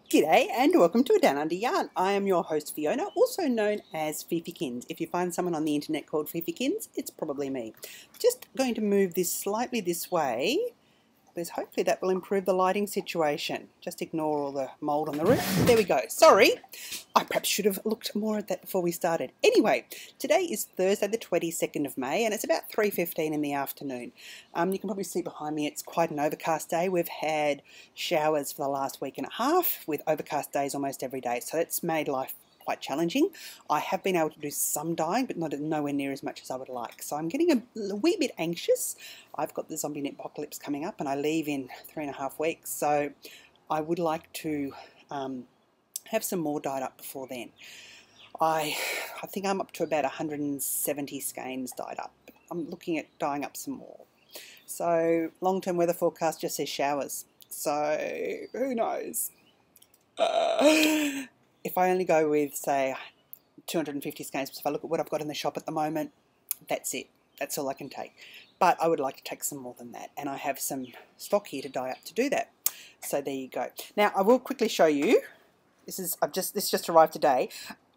G'day and welcome to A Down Under Yarn. I am your host Fiona, also known as Fifykins. If you find someone on the internet called Fifykins, it's probably me. Just going to move this slightly this way because hopefully that will improve the lighting situation. Just ignore all the mould on the roof. There we go. Sorry, I perhaps should have looked more at that before we started. Anyway, today is Thursday the 22nd of May and it's about 3:15 in the afternoon. You can probably see behind me it's quite an overcast day. We've had showers for the last week and a half with overcast days almost every day, so that's made life quite challenging. I have been able to do some dyeing, but nowhere near as much as I would like. So I'm getting a wee bit anxious. I've got the zombie net apocalypse coming up and I leave in 3.5 weeks. So I would like to have some more dyed up before then. I think I'm up to about 170 skeins dyed up. I'm looking at dyeing up some more. So long-term weather forecast just says showers. So who knows? If I only go with, say, 250 skeins, if I look at what I've got in the shop at the moment, that's it. That's all I can take. But I would like to take some more than that, and I have some stock here to dye up to do that. So there you go. Now I will quickly show you. This just arrived today.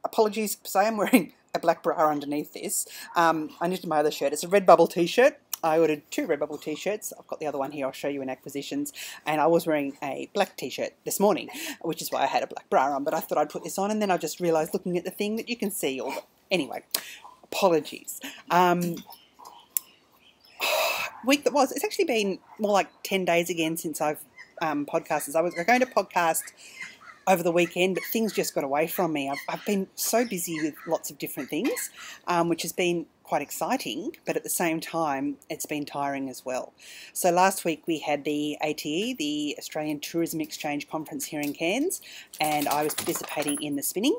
Apologies, say I'm wearing a black bra underneath this. I knitted my other shirt. It's a Redbubble t-shirt. I ordered 2 Redbubble t-shirts. I've got the other one here. I'll show you in acquisitions. And I was wearing a black t-shirt this morning, which is why I had a black bra on. But I thought I'd put this on, and then I just realised, looking at the thing, that you can see all the... Anyway, apologies. Week that was. It's actually been more like 10 days again since I've podcasted. I was going to podcast over the weekend, but things just got away from me. I've been so busy with lots of different things, which has been quite exciting, but at the same time it's been tiring as well. So last week we had the ATE, the Australian Tourism Exchange Conference here in Cairns, and I was participating in the spinning.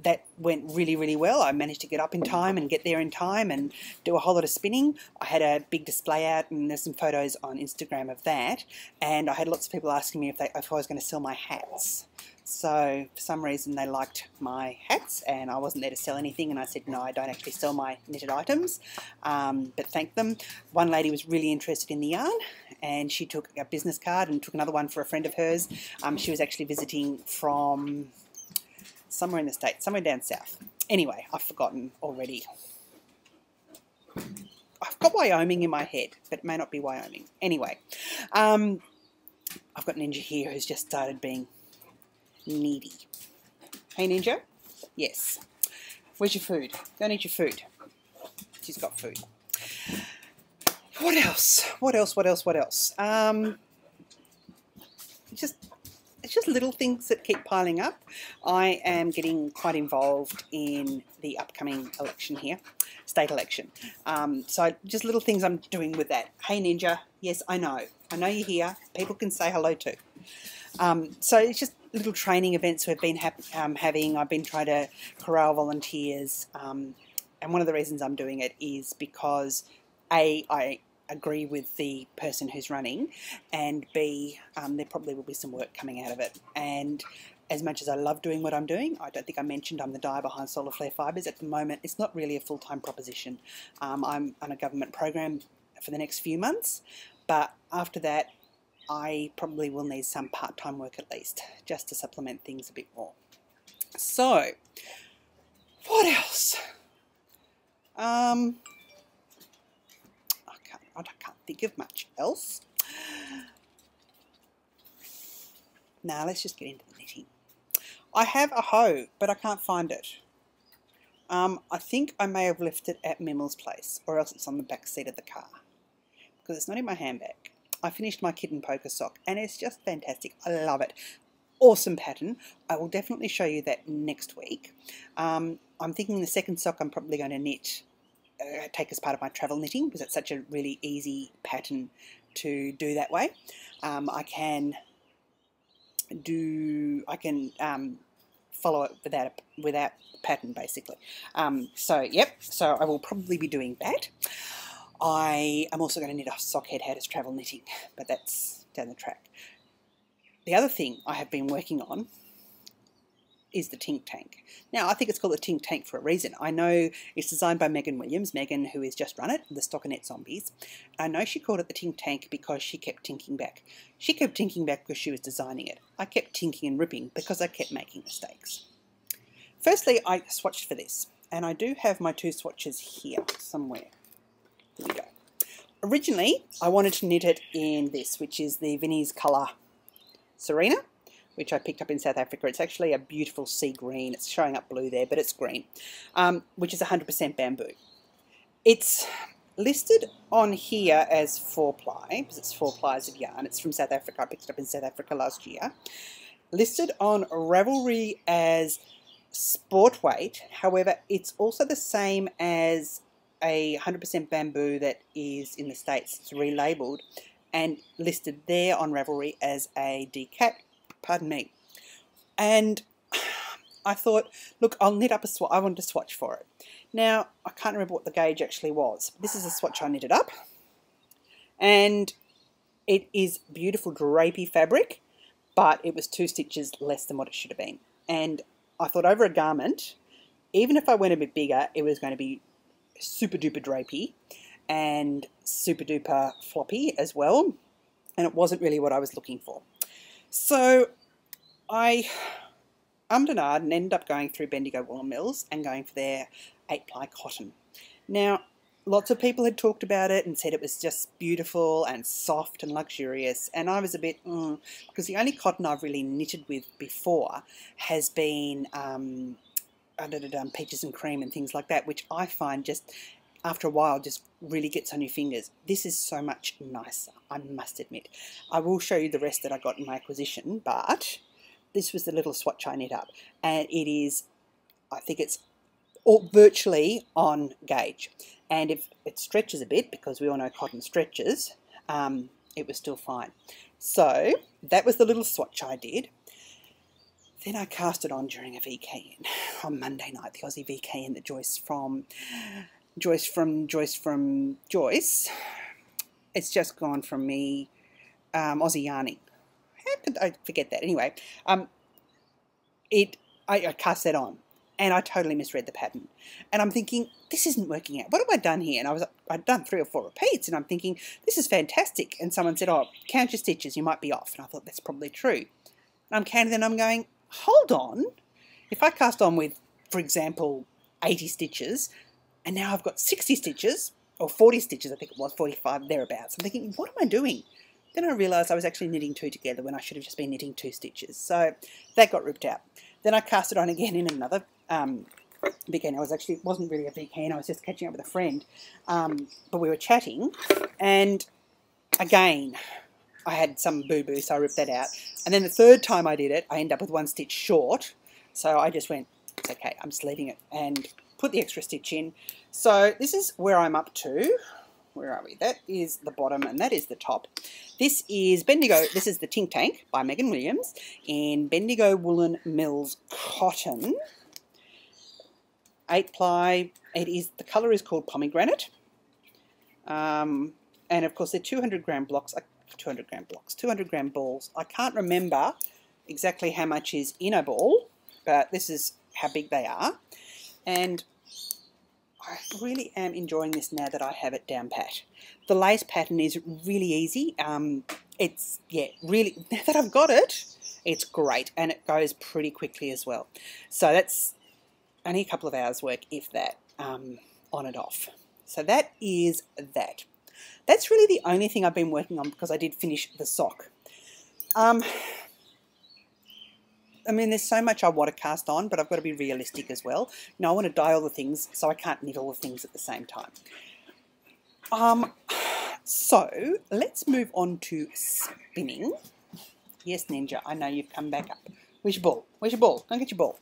That went really, really well. I managed to get up in time and get there in time and do a whole lot of spinning. I had a big display out, and there's some photos on Instagram of that, and I had lots of people asking me if I was going to sell my hats. So for some reason they liked my hats and I wasn't there to sell anything, and I said no, I don't actually sell my knitted items, but thanked them. One lady was really interested in the yarn and she took a business card and took another one for a friend of hers. She was actually visiting from somewhere in the States, somewhere down south. Anyway, I've forgotten already. I've got Wyoming in my head, but it may not be Wyoming. Anyway, I've got Ninja here who's just started being needy. Hey Ninja? Yes. Where's your food? Go and eat your food. She's got food. What else? What else? It's just little things that keep piling up. I am getting quite involved in the upcoming election here, state election. So just little things I'm doing with that. Hey Ninja, yes, I know you're here. People can say hello too. So it's just little training events we've been having. I've been trying to corral volunteers, and one of the reasons I'm doing it is because A, I agree with the person who's running, and B, there probably will be some work coming out of it. And as much as I love doing what I'm doing, I don't think I mentioned I'm the dyer behind Flair Fibres. At the moment, it's not really a full-time proposition. I'm on a government program for the next few months, but after that, I probably will need some part-time work at least, just to supplement things a bit more. So, what else? I can't think of much else. Now let's just get into the knitting. I have a hoe, but I can't find it. I think I may have left it at Mimmel's place, or else it's on the back seat of the car, because it's not in my handbag. I finished my kitten poker sock and it's just fantastic. I love it. Awesome pattern. I will definitely show you that next week. I'm thinking the second sock I'm probably going to knit, take as part of my travel knitting, because it's such a really easy pattern to do that way. I can follow it without pattern basically. So I will probably be doing that. I am also going to knit a sock head how to travel knitting, but that's down the track. The other thing I have been working on is the Tink Tank. Now, I think it's called the Tink Tank for a reason. I know it's designed by Megan Williams, Megan, who has just run it, the Stockinette Zombies. I know she called it the Tink Tank because she kept tinking back. She kept tinking back because she was designing it. I kept tinking and ripping because I kept making mistakes. Firstly, I swatched for this, and I do have my 2 swatches here somewhere. Here we go. Originally, I wanted to knit it in this, which is the Vinnie's Colour Serena, which I picked up in South Africa. It's actually a beautiful sea green. It's showing up blue there, but it's green, which is 100% bamboo. It's listed on here as 4-ply, because it's 4 plies of yarn. It's from South Africa. I picked it up in South Africa last year. Listed on Ravelry as sport weight. However, it's also the same as a 100% bamboo that is in the States. It's relabeled and listed there on Ravelry as a decat. Pardon me. And I thought, look, I'll knit up a swatch. I wanted to swatch for it. Now, I can't remember what the gauge actually was. This is a swatch I knitted up. And it is beautiful drapey fabric, but it was 2 stitches less than what it should have been. And I thought over a garment, even if I went a bit bigger, it was going to be super duper drapey and super duper floppy as well. And it wasn't really what I was looking for. So I ummed and ahed and ended up going through Bendigo Woolen Mills and going for their 8-ply cotton. Now, lots of people had talked about it and said it was just beautiful and soft and luxurious, and I was a bit, because the only cotton I've really knitted with before has been peaches and cream and things like that, which I find just after a while just really gets on your fingers. This is so much nicer, I must admit. I will show you the rest that I got in my acquisition, but this was the little swatch I knit up, and it is, I think it's virtually on gauge. And if it stretches a bit, because we all know cotton stretches, it was still fine. So that was the little swatch I did. Then I cast it on during a VKN on Monday night, the Aussie VKN that Joyce from Joyce. It's just gone from me, Aussie yarning. How could I forget that? Anyway, I cast that on, and I totally misread the pattern. And I'm thinking, this isn't working out. What have I done here? And I'd done 3 or 4 repeats, and I'm thinking, this is fantastic. And someone said, oh, count your stitches, you might be off. And I thought, that's probably true. And I'm counting, and I'm going, hold on. If I cast on with, for example, 80 stitches, and now I've got 60 stitches, or 40 stitches, I think it was, 45, thereabouts. I'm thinking, what am I doing? Then I realised I was actually knitting 2 together when I should have just been knitting 2 stitches. So that got ripped out. Then I cast it on again in another VKN. It wasn't really a VKN, I was just catching up with a friend. But we were chatting, and again, I had some boo-boo, so I ripped that out. And then the 3rd time I did it, I ended up with 1 stitch short. So I just went, it's okay, I'm just leaving it, and put the extra stitch in. So this is where I'm up to. Where are we? That is the bottom, and that is the top. This is Bendigo. This is the Tink Tank by Megan Williams in Bendigo Woolen Mills cotton. 8-ply. The colour is called pomegranate. And of course they're 200 gram blocks. 200 gram balls. I can't remember exactly how much is in a ball, but this is how big they are. And I really am enjoying this now that I have it down pat. The lace pattern is really easy. It's, yeah, really, now that I've got it, it's great, and it goes pretty quickly as well. So that's only a couple of hours work, if that, on and off. So that is that. That's really the only thing I've been working on, because I did finish the sock. I mean, there's so much I want to cast on, but I've got to be realistic as well. Now, I want to dye all the things, so I can't knit all the things at the same time. So, let's move on to spinning. Yes, Ninja, I know you've come back up. Where's your ball? Where's your ball? Go get your ball.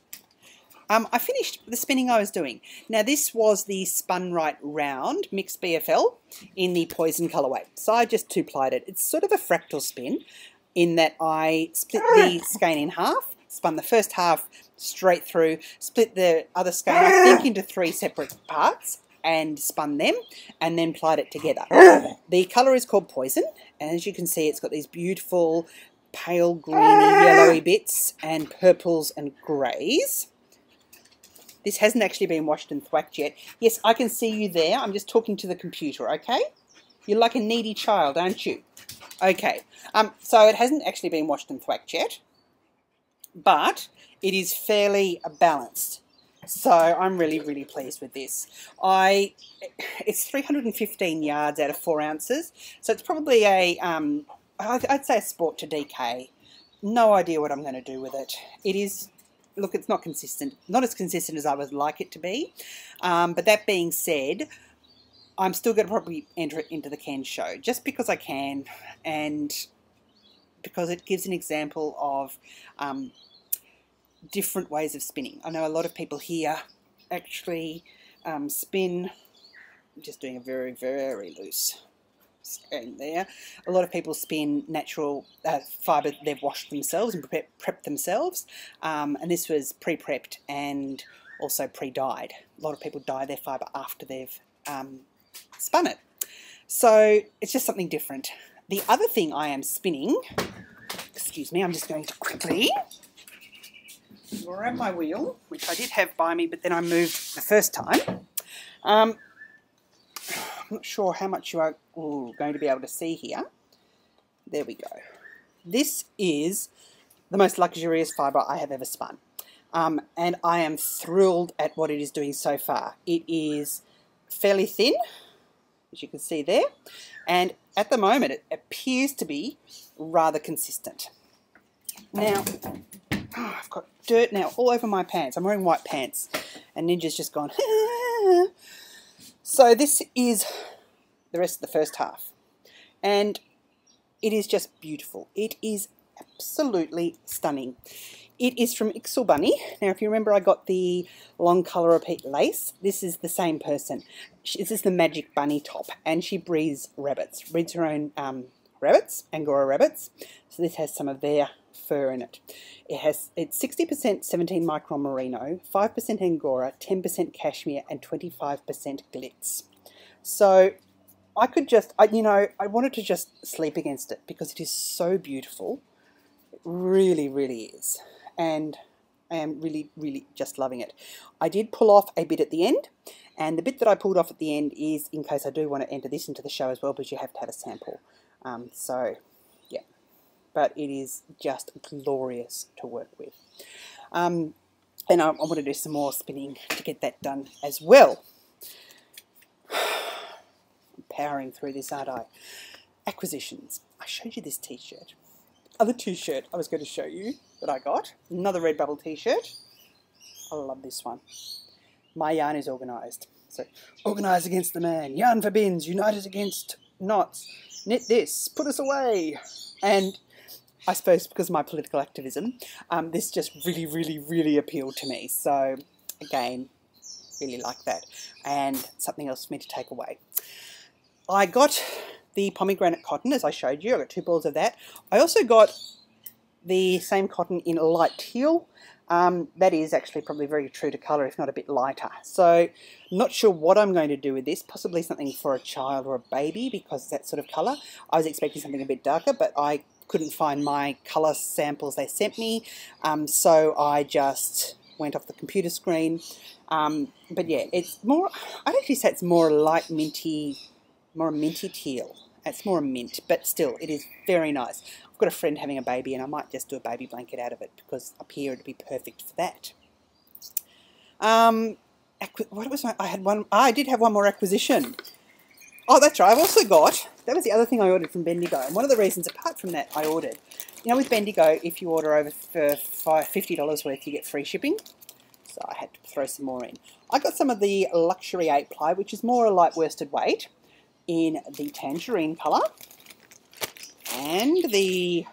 I finished the spinning I was doing. Now, this was the Spun Right Round Mixed BFL in the Poison colourway. So I just 2-plied it. It's sort of a fractal spin in that I split the skein in half, spun the first half straight through, split the other skein, I think, into 3 separate parts and spun them, and then plied it together. The colour is called Poison, and as you can see, it's got these beautiful pale greeny yellowy bits and purples and greys. This hasn't actually been washed and thwacked yet. Yes, I can see you there. I'm just talking to the computer, okay? You're like a needy child, aren't you? Okay, so it hasn't actually been washed and thwacked yet, but it is fairly balanced. So I'm really, really pleased with this. It's 315 yards out of 4 ounces, so it's probably a, I'd say a sport to DK. No idea what I'm going to do with it. It is, look, it's not consistent, not as consistent as I would like it to be. But that being said, I'm still going to probably enter it into the Ken show just because I can, and because it gives an example of different ways of spinning. I know a lot of people here actually spin, I'm just doing a very, very loose skein there. A lot of people spin natural fibre they've washed themselves and prepped themselves, and this was pre-prepped and also pre-dyed. A lot of people dye their fibre after they've spun it. So it's just something different. The other thing I am spinning, excuse me, I'm just going to quickly grab my wheel, which I did have by me, but then I moved the first time. I'm not sure how much you are going to be able to see here. There we go. This is the most luxurious fibre I have ever spun. And I am thrilled at what it is doing so far. It is fairly thin, as you can see there, and at the moment it appears to be rather consistent. Now, I've got dirt now all over my pants. I'm wearing white pants and Ninja's just gone. So this is the rest of the first half, and it is just beautiful. It is absolutely stunning. It is from Ixel Bunny. Now, if you remember, I got the long colour repeat lace. This is the same person. This is the Magic Bunny top, and she breeds rabbits. Breeds her own rabbits, Angora rabbits. So this has some of their fur in it. It's 60% 17 micron merino, 5% Angora, 10% cashmere, and 25% glitz. So I could just, I wanted to just sleep against it because it is so beautiful. It really, really is. And I am really, really just loving it. I did pull off a bit at the end, and the bit that I pulled off at the end is in case I do want to enter this into the show as well, because you have to have a sample. So, yeah. But it is just glorious to work with. And I want to do some more spinning to get that done as well. I'm powering through this, aren't I? Acquisitions. I showed you this t-shirt. Other t-shirt I was going to show you that I got. Another Redbubble t-shirt. I love this one. My yarn is organised. So, organise against the man. Yarn for bins. Unite us against knots. Knit this. Put us away. And I suppose because of my political activism, this just really, really, really appealed to me. So, again, really like that. And something else for me to take away. I got the pomegranate cotton, as I showed you. I got 2 balls of that. I also got the same cotton in light teal. That is actually probably very true to colour, if not a bit lighter. So, not sure what I'm going to do with this. Possibly something for a child or a baby, because it's that sort of colour. I was expecting something a bit darker, but I couldn't find my colour samples they sent me. So I just went off the computer screen. But yeah, it's more, I'd actually say it's more light minty, more minty teal. It's more a mint, but still, it is very nice. I've got a friend having a baby, and I might just do a baby blanket out of it, because up here it'd be perfect for that. What was I did have one more acquisition. Oh, that's right. I've also got, that was the other thing I ordered from Bendigo. And one of the reasons, apart from that, I ordered, with Bendigo, if you order over for $50 worth, you get free shipping. So I had to throw some more in. I got some of the Luxury 8-ply, which is more a light worsted weight, in the tangerine colour, and the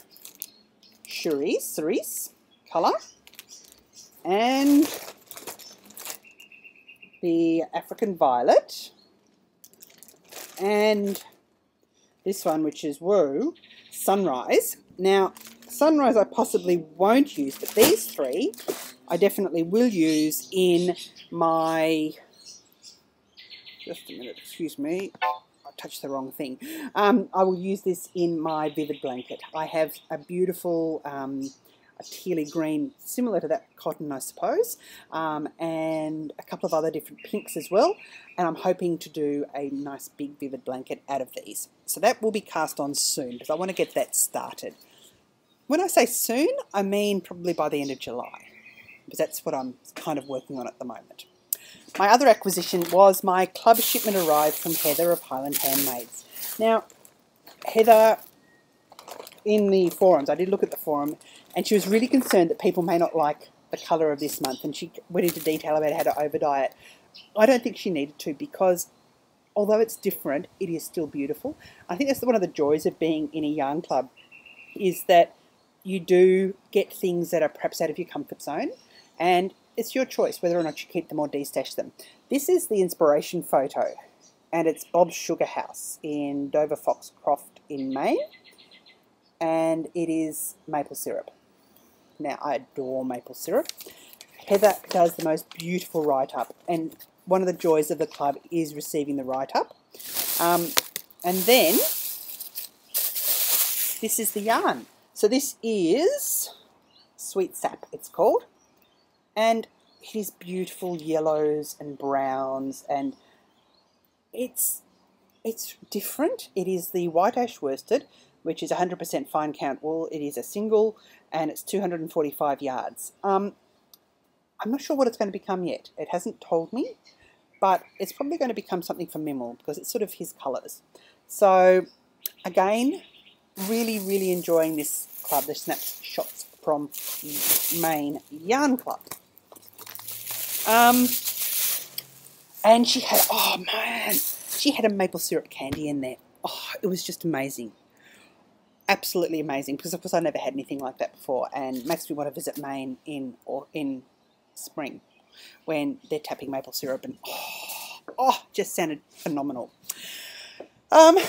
cerise colour, and the African violet, and this one, which is sunrise. Now, sunrise I possibly won't use, but these 3 I definitely will use in my, just a minute, excuse me, I touched the wrong thing. I will use this in my Vivid blanket. I have a beautiful a tealy green, similar to that cotton, I suppose, and a couple of other different pinks as well. And I'm hoping to do a nice big Vivid blanket out of these. So that will be cast on soon because I want to get that started. When I say soon, I mean probably by the end of July, because that's what I'm kind of working on at the moment. My other acquisition was my club shipment arrived from Heather of Highland Handmaids. Now, Heather, in the forums, I did look at the forum, and she was really concerned that people may not like the colour of this month, and she went into detail about how to over-dye it. I don't think she needed to, because although it's different, it is still beautiful. I think that's one of the joys of being in a yarn club, is that you do get things that are perhaps out of your comfort zone, and it's your choice whether or not you keep them or destash them. This is the inspiration photo, and it's Bob's Sugar House in Dover Foxcroft in Maine, and it is maple syrup. Now, I adore maple syrup. Heather does the most beautiful write-up, and one of the joys of the club is receiving the write-up. And then, this is the yarn. So this is Sweet Sap, it's called. And it is beautiful yellows and browns, and it's different. It is the white ash worsted, which is 100% fine count wool. It is a single, and it's 245 yards. I'm not sure what it's going to become yet. It hasn't told me, but it's probably going to become something for Mimmel because it's sort of his colours. So again, really, really enjoying this club, the snapshots from Maine Yarn Club. And she had, oh man, she had a maple syrup candy in there. Oh, it was just amazing. Absolutely amazing, because of course I never had anything like that before, and makes me want to visit Maine in spring when they're tapping maple syrup, and just sounded phenomenal. I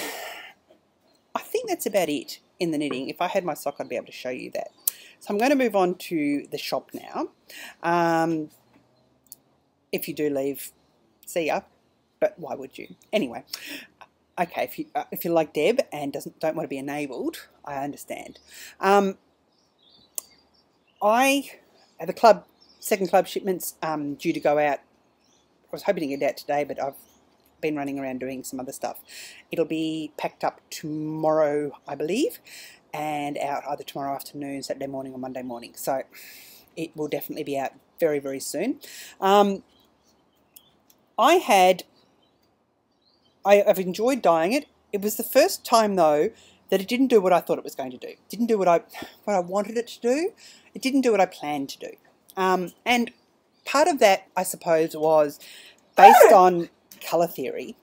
think that's about it in the knitting. If I had my sock, I'd be able to show you that. So I'm going to move on to the shop now. If you do leave, see ya, but why would you? Anyway, okay, if you're like Deb and don't want to be enabled, I understand. The second club shipment's due to go out. I was hoping to get out today, but I've been running around doing some other stuff. It'll be packed up tomorrow, I believe, and out either tomorrow afternoon, Saturday morning, or Monday morning. So it will definitely be out very, very soon. I've enjoyed dyeing it. It was the first time, though, that it didn't do what I thought it was going to do. It didn't do what I wanted it to do. It didn't do what I planned to do. And part of that, I suppose, was based on colour theory,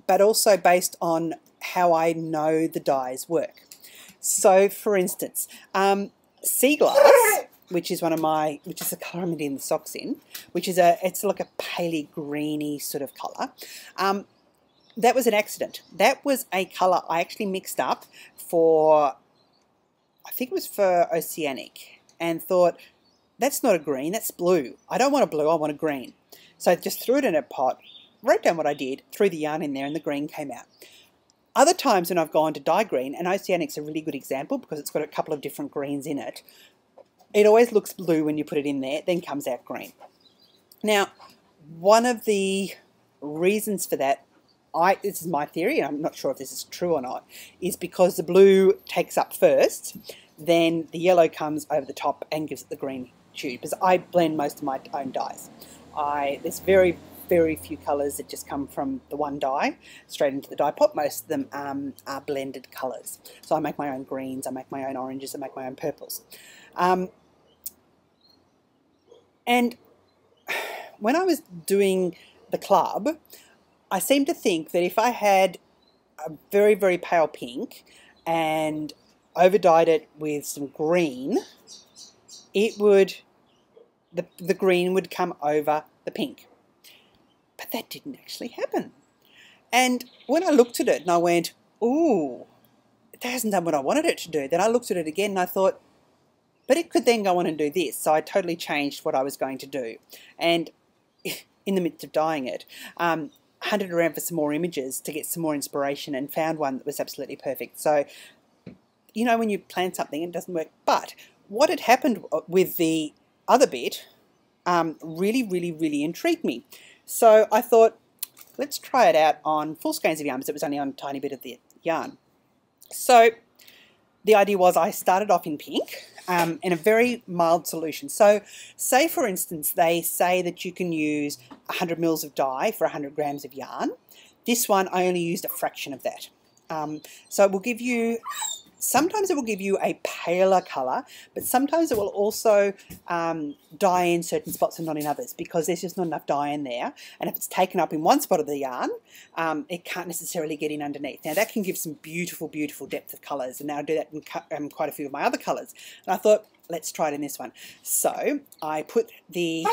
but also based on how I know the dyes work. So, for instance, sea glass, which is the colour I'm knitting the socks in, it's like a paley greeny sort of colour. That was an accident. That was a colour I actually mixed up I think it was for Oceanic, and thought, that's not a green, that's blue. I don't want a blue, I want a green. So I just threw it in a pot, wrote down what I did, threw the yarn in there, and the green came out. Other times when I've gone to dye green, and Oceanic's a really good example because it's got a couple of different greens in it, it always looks blue when you put it in there, then comes out green. Now, one of the reasons for that, this is my theory, and I'm not sure if this is true or not, is because the blue takes up first, then the yellow comes over the top and gives it the green tube, because I blend most of my own dyes. There's very, very few colours that just come from the one dye straight into the dye pot. Most of them are blended colours. So I make my own greens, I make my own oranges, I make my own purples. And when I was doing the club, I seemed to think that if I had a very, very pale pink and over-dyed it with some green, the green would come over the pink. But that didn't actually happen. And when I looked at it and I went, ooh, it hasn't done what I wanted it to do. Then I looked at it again and I thought, but it could then go on and do this. So I totally changed what I was going to do. And in the midst of dyeing it, hunted around for some more images to get some more inspiration and found one that was absolutely perfect. So, you know, when you plan something, it doesn't work. But what had happened with the other bit really intrigued me. So I thought, let's try it out on full skeins of yarn, because it was only on a tiny bit of the yarn. So the idea was I started off in pink in a very mild solution. So say, for instance, they say that you can use 100 mils of dye for 100 grams of yarn. This one, I only used a fraction of that. So it will give you, sometimes it will give you a paler colour, but sometimes it will also dye in certain spots and not in others, because there's just not enough dye in there. And if it's taken up in one spot of the yarn, it can't necessarily get in underneath. Now that can give some beautiful depth of colours, and I'll do that in quite a few of my other colours. And I thought, let's try it in this one. So I put the,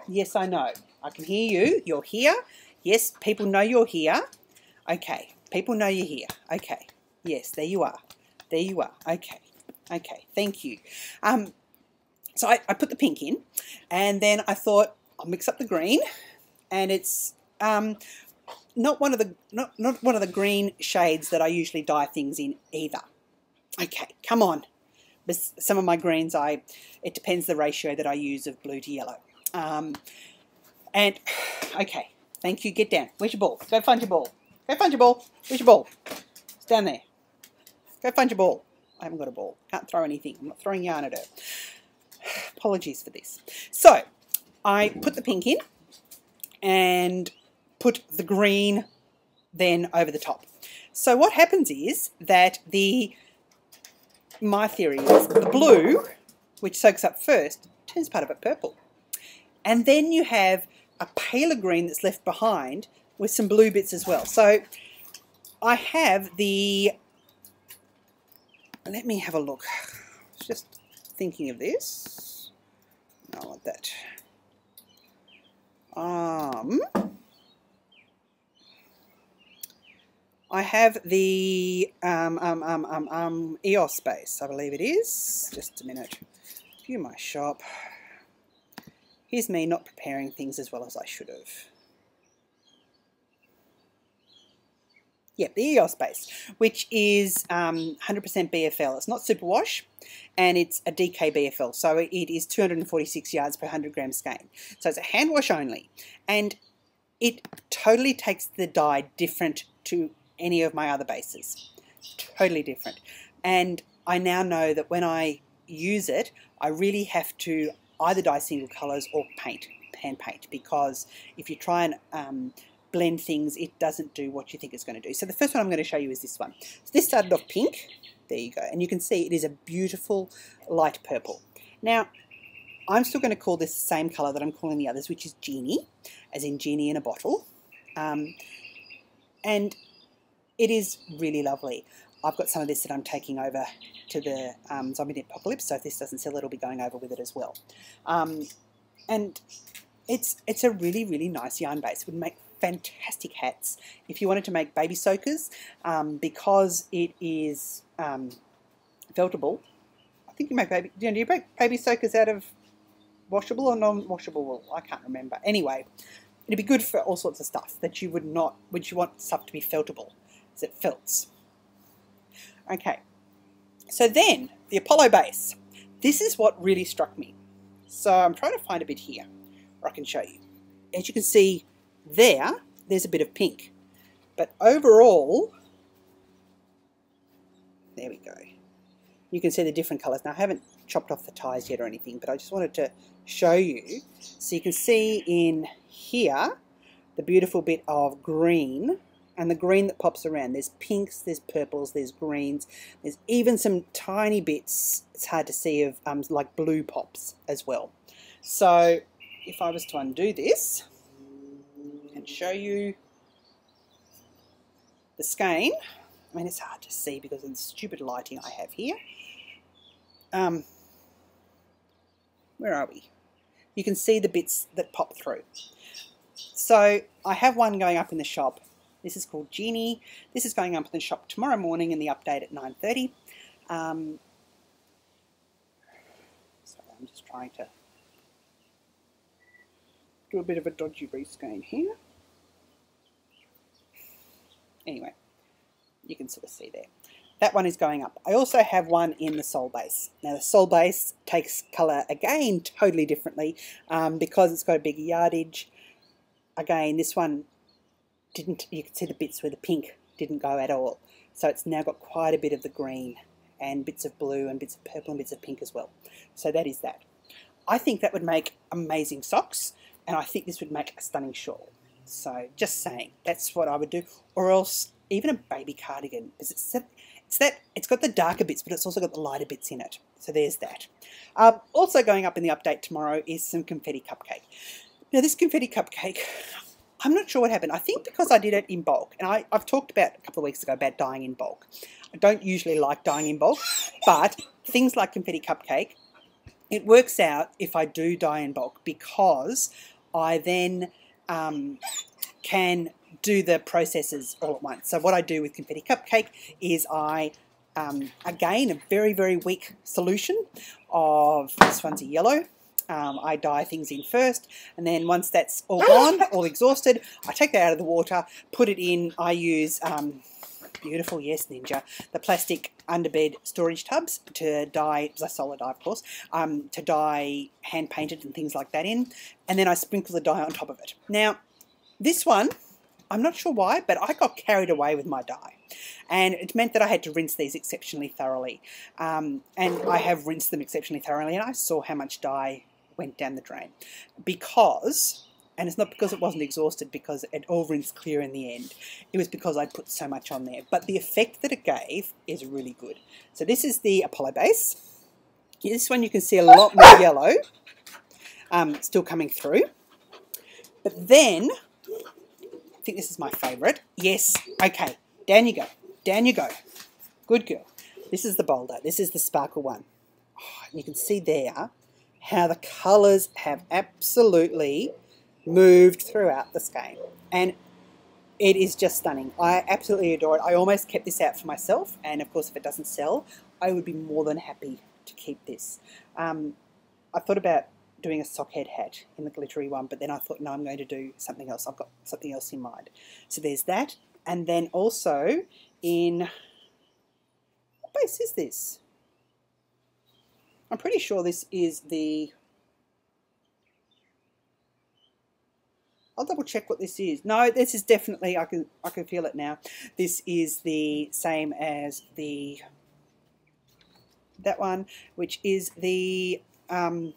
yes, I know, I can hear you, you're here. Yes, people know you're here. Okay, people know you're here. Okay, yes, there you are. There you are. Okay. Okay. Thank you. So I put the pink in, and then I thought I'll mix up the green, and it's not one of the green shades that I usually dye things in either. Okay. Come on. Some of my greens, it depends the ratio that I use of blue to yellow. And okay. Thank you. Get down. Where's your ball? Go find your ball. Go find your ball. Where's your ball? It's down there. Go find your ball. I haven't got a ball. Can't throw anything. I'm not throwing yarn at her. Apologies for this. So I put the pink in and put the green then over the top. So what happens is that my theory is the blue, which soaks up first, turns part of it purple. And then you have a paler green that's left behind with some blue bits as well. So I have the, let me have a look. Just thinking of this. I want that. I have the EOS base, I believe it is. Just a minute. View my shop. Here's me not preparing things as well as I should have. Yeah, the EOS base, which is 100% BFL. It's not superwash, and it's a DK BFL, so it is 246 yards per 100 gram skein. So it's a hand wash only, and it totally takes the dye different to any of my other bases. Totally different. And I now know that when I use it, I really have to either dye single colours or hand paint, because if you try and blend things, it doesn't do what you think it's going to do. So the first one I'm going to show you is this one. So this started off pink. There you go. And you can see it is a beautiful light purple. Now, I'm still going to call this the same colour that I'm calling the others, which is Genie, as in genie in a bottle. And it is really lovely. I've got some of this that I'm taking over to the Zombie Knit Apocalypse, so if this doesn't sell, it'll be going over with it as well. And it's a really nice yarn base. It would make fantastic hats if you wanted to make baby soakers, because it is feltable. I think you make do you make baby soakers out of washable or non-washable wool? I can't remember. Anyway, it'd be good for all sorts of stuff that you would you want stuff to be feltable, as it felts. Okay, so then the Apollo base. This is what really struck me. So I'm trying to find a bit here where I can show you. As you can see there's a bit of pink, but overall, there we go. You can see the different colours. Now I haven't chopped off the ties yet or anything, but I just wanted to show you so you can see in here the beautiful bit of green, and the green that pops around. There's pinks, there's purples, there's greens, there's even some tiny bits, it's hard to see, of like blue pops as well. So if I was to undo this and show you the skein, I mean, it's hard to see because of the stupid lighting I have here. Where are we? You can see the bits that pop through. So I have one going up in the shop. This is called Genie. This is going up in the shop tomorrow morning in the update at 9:30. So I'm just trying to do a bit of a dodgy reskein here. Anyway, you can sort of see there. That one is going up. I also have one in the Sol base. Now the Sol base takes colour again totally differently because it's got a bigger yardage. Again, this one didn't, you can see the bits where the pink didn't go at all. So it's now got quite a bit of the green and bits of blue and bits of purple and bits of pink as well. So that is that. I think that would make amazing socks, and I think this would make a stunning shawl. So just saying, that's what I would do. Or else even a baby cardigan, because it's got the darker bits, but it's also got the lighter bits in it. So there's that. Also going up in the update tomorrow is some confetti cupcake. Now this confetti cupcake, I'm not sure what happened. I think because I did it in bulk, and I've talked about a couple of weeks ago about dyeing in bulk. I don't usually like dyeing in bulk, but things like confetti cupcake, it works out if I do dye in bulk because I then can do the processes all at once. So what I do with confetti cupcake is I, again, a very, very weak solution of, this one's a yellow. I dye things in first, and then once that's all gone, all exhausted, I take that out of the water, put it in. I use, beautiful, yes, Ninja, the plastic underbed storage tubs to dye, it's a solar dye of course, to dye hand painted and things like that in, and then I sprinkle the dye on top of it. Now, this one, I'm not sure why, but I got carried away with my dye. And it meant that I had to rinse these exceptionally thoroughly. And I have rinsed them exceptionally thoroughly, and I saw how much dye went down the drain. Because, and it's not because it wasn't exhausted, because it all rinsed clear in the end. It was because I'd put so much on there. But the effect that it gave is really good. So this is the Apollo base. This one you can see a lot more yellow still coming through. But then, I think this is my favourite. Yes, okay, down you go. Down you go. Good girl. This is the Boulder. This is the sparkle one. Oh, you can see there how the colours have absolutely moved throughout the skein. And it is just stunning. I absolutely adore it. I almost kept this out for myself. And of course, if it doesn't sell, I would be more than happy to keep this. I thought about doing a sockhead hat in the glittery one, but then I thought, no, I'm going to do something else. I've got something else in mind. So there's that. And then also in, what base is this? I'm pretty sure this is the, I'll double check what this is. No, this is definitely, I can feel it now. This is the same as the, that one, which is the, I'm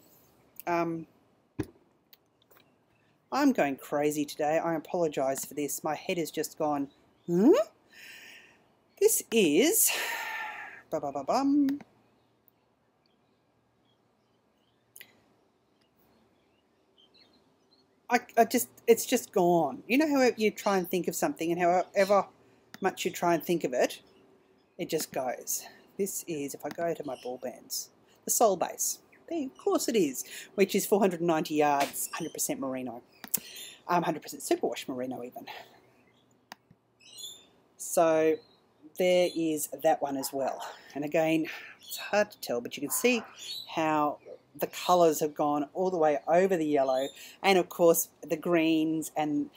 going crazy today. I apologise for this. My head has just gone, hmm? This is, ba-ba-ba-bum. It's just gone. You know how you try and think of something, and however much you try and think of it, it just goes. This is, if I go to my ball bands, the Sol base. Of course it is, which is 490 yards, 100% merino, 100% superwash merino even. So there is that one as well. And again, it's hard to tell, but you can see how the colours have gone all the way over the yellow, and of course the greens, and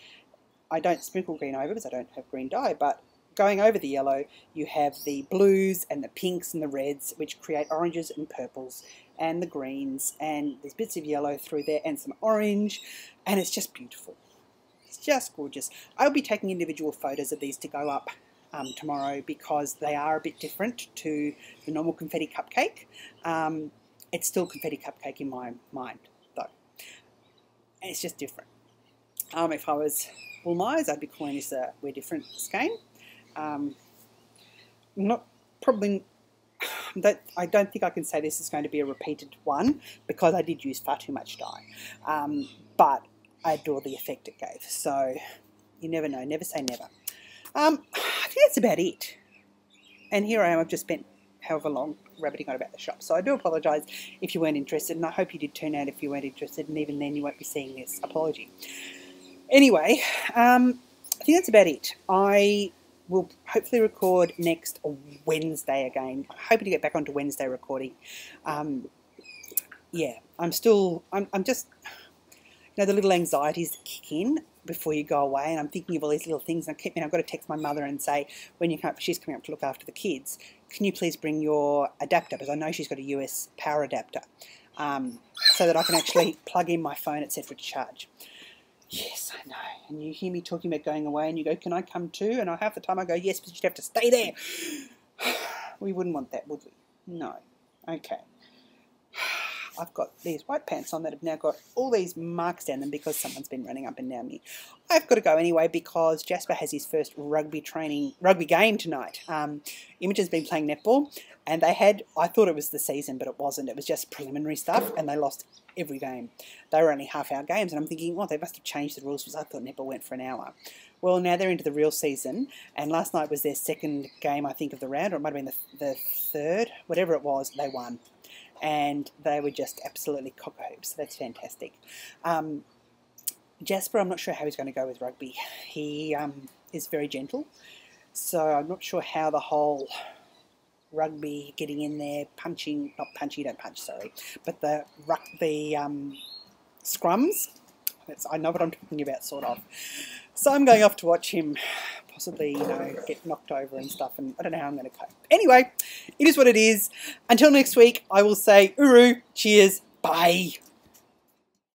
I don't sprinkle green over because I don't have green dye, but going over the yellow you have the blues and the pinks and the reds, which create oranges and purples, and the greens, and there's bits of yellow through there and some orange, and it's just beautiful. It's just gorgeous. I'll be taking individual photos of these to go up tomorrow because they are a bit different to the normal confetti cupcake. It's still confetti cupcake in my mind though. And it's just different. If I was Wool Myers, I'd be calling this a We're Different skein. Not probably. I don't think I can say this is going to be a repeated one because I did use far too much dye. But I adore the effect it gave. So you never know. Never say never. I think that's about it. And here I am. I've just spent however long rabbiting on about the shop. So I do apologise if you weren't interested, and I hope you did turn out if you weren't interested, and even then you won't be seeing this. Apology. Anyway, I think that's about it. I will hopefully record next Wednesday again. I'm hoping to get back onto Wednesday recording. Yeah, I'm just, you know, the little anxieties that kick in before you go away, and I'm thinking of all these little things. And I've got to text my mother and say, when you come, she's coming up to look after the kids, can you please bring your adapter? Because I know she's got a US power adapter, so that I can actually plug in my phone, etc. to charge. Yes, I know. And you hear me talking about going away, and you go, can I come too? And half the time I go, yes, but you'd have to stay there. We wouldn't want that, would we? No. Okay. I've got these white pants on that have now got all these marks down them because someone's been running up and down me. I've got to go anyway because Jasper has his first rugby game tonight. Imogen's been playing netball, and I thought it was the season, but it wasn't. It was just preliminary stuff, and they lost every game. They were only half-hour games, and I'm thinking, well, they must have changed the rules because I thought netball went for an hour. Well, now they're into the real season, and last night was their second game, I think, of the round, or it might have been the third, whatever it was, they won. And they were just absolutely cock-a-hoops. So that's fantastic. Jasper, I'm not sure how he's going to go with rugby. He is very gentle, so I'm not sure how the whole rugby getting in there, punching, not punching, you don't punch, sorry, but the scrums, I know what I'm talking about, sort of. So I'm going off to watch him possibly, get knocked over and stuff, and I don't know how I'm going to cope. Anyway, it is what it is. Until next week, I will say, uru, cheers, bye.